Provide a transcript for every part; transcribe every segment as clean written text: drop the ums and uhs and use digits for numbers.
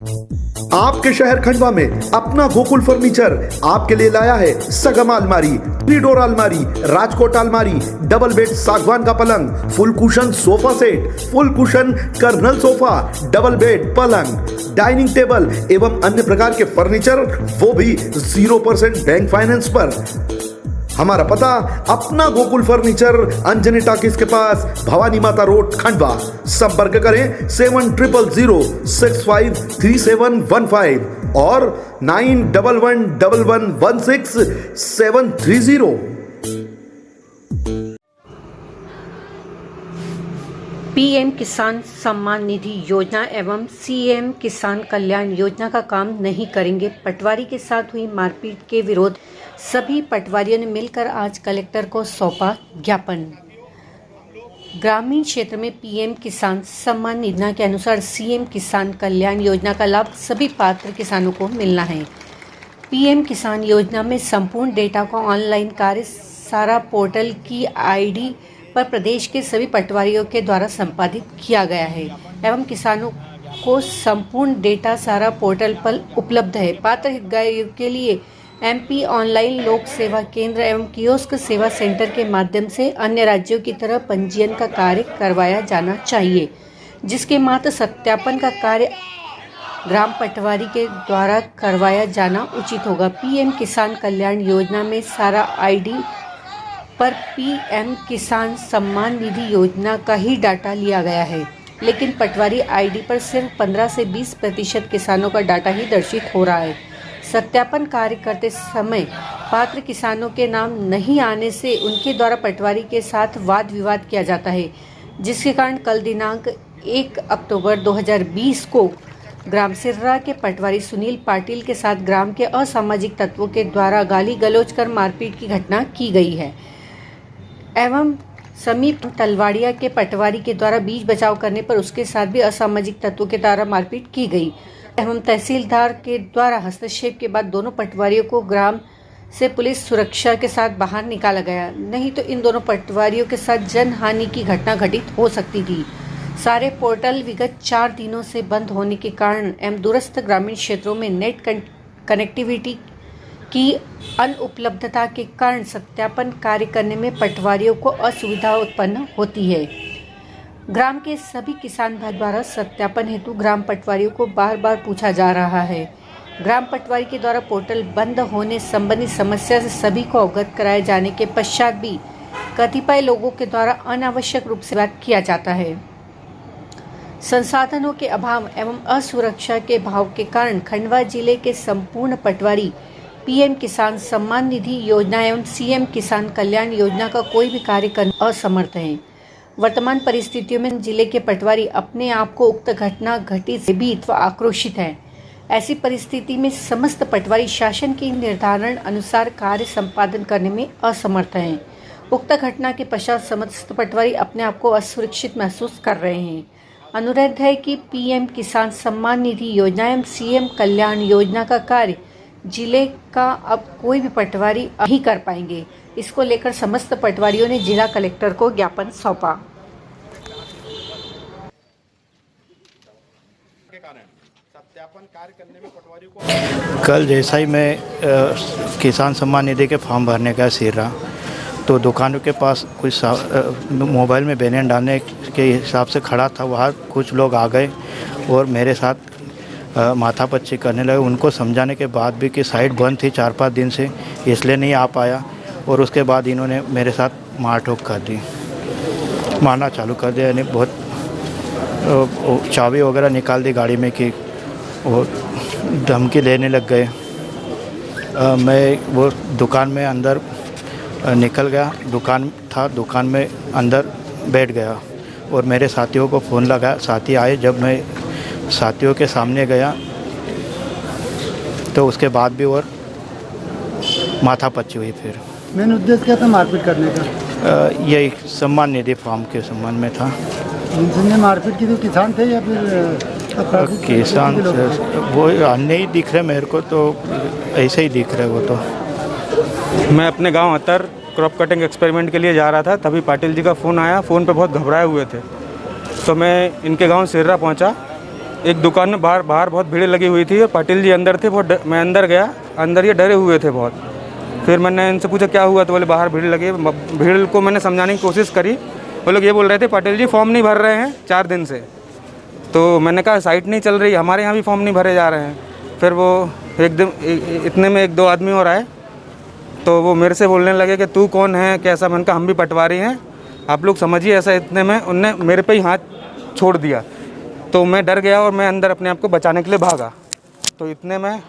आपके शहर खंडवा में अपना गोकुल फर्नीचर आपके लिए लाया है सगम अलमारी, 3 डोर अलमारी, राजकोट अलमारी, डबल बेड सागवान का पलंग, full cushion sofa set, full cushion corner sofa, double bed पलंग, डाइनिंग टेबल एवं अन्य प्रकार के फर्नीचर, वो भी 0% बैंक फाइनेंस पर। हमारा पता अपना गोकुल फर्नीचर, अंजनी टॉकीज के पास, भवानी माता रोड, खंडवा। संपर्क करें 7100653715 और 9111166730। पीएम किसान सम्मान निधि योजना एवं सीएम किसान कल्याण योजना का काम नहीं करेंगे। पटवारी के साथ हुई मारपीट के विरोध सभी पटवारियों ने मिलकर आज कलेक्टर को सौंपा ज्ञापन। ग्रामीण क्षेत्र में पीएम किसान सम्मान निधि के अनुसार सीएम किसान कल्याण योजना का लाभ सभी पात्र किसानों को मिलना है। पीएम किसान योजना में संपूर्ण डेटा को ऑनलाइन कार्य सारा पोर्टल की आईडी पर प्रदेश के सभी पटवारियों के द्वारा संपादित किया गया है एवं किसानों को संपूर्ण डेटा सारा पोर्टल पर उपलब्ध है। पात्र हितग्राहियों के लिए एमपी ऑनलाइन लोक सेवा केंद्र एवं कियोस्क सेवा सेंटर के माध्यम से अन्य राज्यों की तरह पंजीयन का कार्य करवाया जाना चाहिए, जिसके मात्र सत्यापन का कार्य ग्राम पटवारी के द्वारा करवाया जाना उचित होगा। पीएम किसान कल्याण योजना में सारा आईडी पर पीएम किसान सम्मान निधि योजना का ही डाटा लिया गया है, लेकिन पटवारी आईडी पर सिर्फ 15 से 20% किसानों का डाटा ही दर्शित हो रहा है। सत्यापन कार्य करते समय पात्र किसानों के नाम नहीं आने से उनके द्वारा पटवारी के साथ वाद विवाद किया जाता है, जिसके कारण कल दिनांक 1 अक्टूबर 2020 को ग्राम सिर्रा के पटवारी सुनील पाटिल के साथ ग्राम के असामाजिक तत्वों के द्वारा गाली गलौज कर मारपीट की घटना की गई है एवं समीप तलवाड़िया के पटवारी के द्वारा बीच बचाव करने पर उसके साथ भी असामाजिक तत्वों के द्वारा मारपीट की गई एवं तहसीलदार के द्वारा हस्तक्षेप के बाद दोनों पटवारियों को ग्राम से पुलिस सुरक्षा के साथ बाहर निकाला गया, नहीं तो इन दोनों पटवारियों के साथ जनहानि की घटना घटित हो सकती थी। सारे पोर्टल विगत 4 दिनों से बंद होने के कारण एवं दूरस्थ ग्रामीण क्षेत्रों में नेट कनेक्टिविटी की अनुपलब्धता के कारण सत्यापन कार्य करने में पटवारियों को असुविधा उत्पन्न होती है। ग्राम के सभी किसान भाई द्वारा सत्यापन हेतु ग्राम पटवारियों को बार बार पूछा जा रहा है। ग्राम पटवारी के द्वारा पोर्टल बंद होने संबंधी समस्या से सभी को अवगत कराए जाने के पश्चात भी कतिपय लोगों के द्वारा अनावश्यक रूप से बात किया जाता है। संसाधनों के अभाव एवं असुरक्षा के भाव के कारण खंडवा जिले के संपूर्ण पटवारी पीएम किसान सम्मान निधि योजना एवं सीएम किसान कल्याण योजना का कोई भी कार्य करने असमर्थ हैं। वर्तमान परिस्थितियों में जिले के पटवारी अपने आप को उक्त घटना घटित से भीत व आक्रोशित हैं। ऐसी परिस्थिति में समस्त पटवारी शासन के निर्धारण अनुसार कार्य संपादन करने में असमर्थ हैं। उक्त घटना के पश्चात समस्त पटवारी अपने आप को असुरक्षित महसूस कर रहे हैं। अनुरोध है कि पीएम किसान सम्मान निधि योजना एवं सीएम कल्याण योजना का कार्य जिले का अब कोई भी पटवारी नहीं कर पाएंगे। इसको लेकर समस्त पटवारियों ने जिला कलेक्टर को ज्ञापन सौंपा। कल जैसा ही मैं किसान सम्मान निधि के फॉर्म भरने का सिरा, तो दुकानों के पास कुछ मोबाइल में बैनर डालने के हिसाब से खड़ा था। वहाँ कुछ लोग आ गए और मेरे साथ माथापच्ची करने लगे। उनको समझाने के बाद भी कि साइट बंद थी 4-5 दिन से, इसलिए नहीं आ पाया। और उसके बाद इन्होंने मेरे साथ मारठोक कर दी, मारना चालू कर दिया। यानी बहुत चाबी वगैरह निकाल दी गाड़ी में कि वो धमकी देने लग गए। मैं वो दुकान में अंदर निकल गया, दुकान में अंदर बैठ गया और मेरे साथियों को फ़ोन लगा। साथी आए, जब मैं साथियों के सामने गया तो उसके बाद भी और माथापच्ची हुई। फिर मेन उद्देश्य क्या था मारपीट करने का? यही सम्मान निधि फॉर्म के संबंध में था। जिनने मारपीट की तो किसान थे या फिर किसान? वो अन्य ही दिख रहे मेरे को, तो ऐसे ही दिख रहे वो तो। मैं अपने गांव अतर क्रॉप कटिंग एक्सपेरिमेंट के लिए जा रहा था, तभी पाटिल जी का फ़ोन आया। फ़ोन पे बहुत घबराए हुए थे, तो मैं इनके गांव सिर्रा पहुंचा एक दुकान में बाहर बहुत भीड़ लगी हुई थी और पाटिल जी अंदर थे। मैं अंदर गया, अंदर ये डरे हुए थे बहुत। फिर मैंने इनसे पूछा क्या हुआ, तो बोले बाहर भीड़ लगी। भीड़ को मैंने समझाने की कोशिश करी। वो लोग ये बोल रहे थे पाटिल जी फॉर्म नहीं भर रहे हैं 4 दिन से। तो मैंने कहा साइट नहीं चल रही, हमारे यहाँ भी फॉर्म नहीं भरे जा रहे हैं। फिर वो एकदम इतने में 1-2 आदमी और आए, तो वो मेरे से बोलने लगे कि तू कौन है, कैसा। मैंने कहा हम भी पटवारी हैं, आप लोग समझिए ऐसा। इतने में उनने मेरे पे ही हाथ छोड़ दिया, तो मैं डर गया और मैं अंदर अपने आप को बचाने के लिए भागा। तो इतने में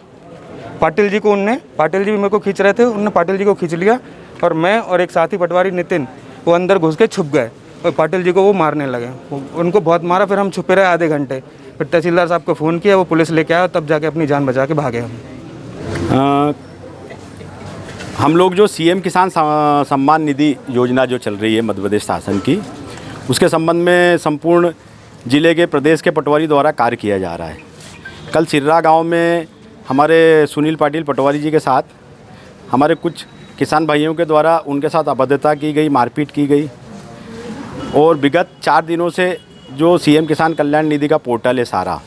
पाटिल जी भी मेरे को खींच रहे थे, उनने पाटिल जी को खींच लिया और मैं और एक साथी पटवारी नितिन वो अंदर घुस के छुप गए और पाटिल जी को वो मारने लगे। उनको बहुत मारा। फिर हम छुपे रहे आधे घंटे। फिर तहसीलदार साहब को फ़ोन किया, वो पुलिस लेके आया, तब जाके अपनी जान बचा के भागे हम। हम लोग जो सीएम किसान सम्मान निधि योजना जो चल रही है मध्य प्रदेश शासन की, उसके संबंध में संपूर्ण ज़िले के प्रदेश के पटवारी द्वारा कार्य किया जा रहा है। कल सिर्रा गांव में हमारे सुनील पाटिल पटवारी जी के साथ हमारे कुछ किसान भाइयों के द्वारा उनके साथ अभद्रता की गई, मारपीट की गई। और विगत 4 दिनों से जो सीएम किसान कल्याण निधि का पोर्टल है सारा,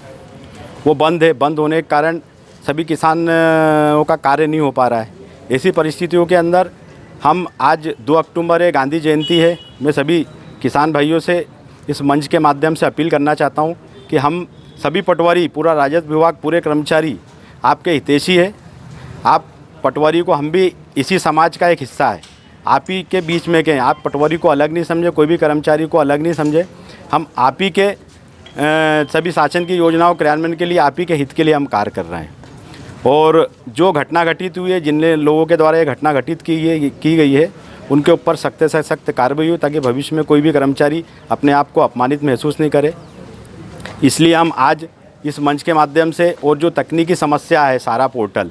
वो बंद है। बंद होने के कारण सभी किसानों का कार्य नहीं हो पा रहा है। ऐसी परिस्थितियों के अंदर हम आज 2 अक्टूबर है, गांधी जयंती है। मैं सभी किसान भाइयों से इस मंच के माध्यम से अपील करना चाहता हूं कि हम सभी पटवारी, पूरा राजस्व विभाग, पूरे कर्मचारी आपके हितैषी है। आप पटवारी को, हम भी इसी समाज का एक हिस्सा है, आप ही के बीच में के। आप पटवारी को अलग नहीं समझे, कोई भी कर्मचारी को अलग नहीं समझे। हम आप ही के सभी शासन की योजनाओं क्रियान्वयन के लिए, आप ही के हित के लिए हम कार्य कर रहे हैं। और जो घटना घटित हुई है, जिन लोगों के द्वारा ये घटना घटित की गई है, उनके ऊपर सख्त से सख्त कार्रवाई हो, ताकि भविष्य में कोई भी कर्मचारी अपने आप को अपमानित महसूस नहीं करे। इसलिए हम आज इस मंच के माध्यम से, और जो तकनीकी समस्या है, सारा पोर्टल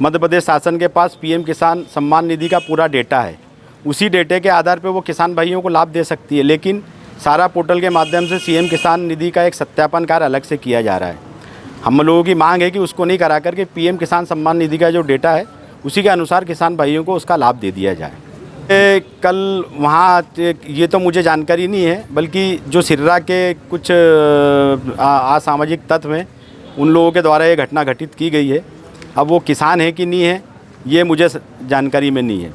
मध्य प्रदेश शासन के पास पीएम किसान सम्मान निधि का पूरा डेटा है। उसी डेटे के आधार पर वो किसान भाइयों को लाभ दे सकती है, लेकिन सारा पोर्टल के माध्यम से सीएम किसान निधि का एक सत्यापन कार्य अलग से किया जा रहा है। हम लोगों की मांग है कि उसको नहीं करा करके पीएम किसान सम्मान निधि का जो डेटा है, उसी के अनुसार किसान भाइयों को उसका लाभ दे दिया जाए। कल वहाँ ये तो मुझे जानकारी नहीं है, बल्कि जो सिर्रा के कुछ असामाजिक तत्व हैं, उन लोगों के द्वारा ये घटना घटित की गई है। अब वो किसान है कि नहीं है, ये मुझे जानकारी में नहीं है।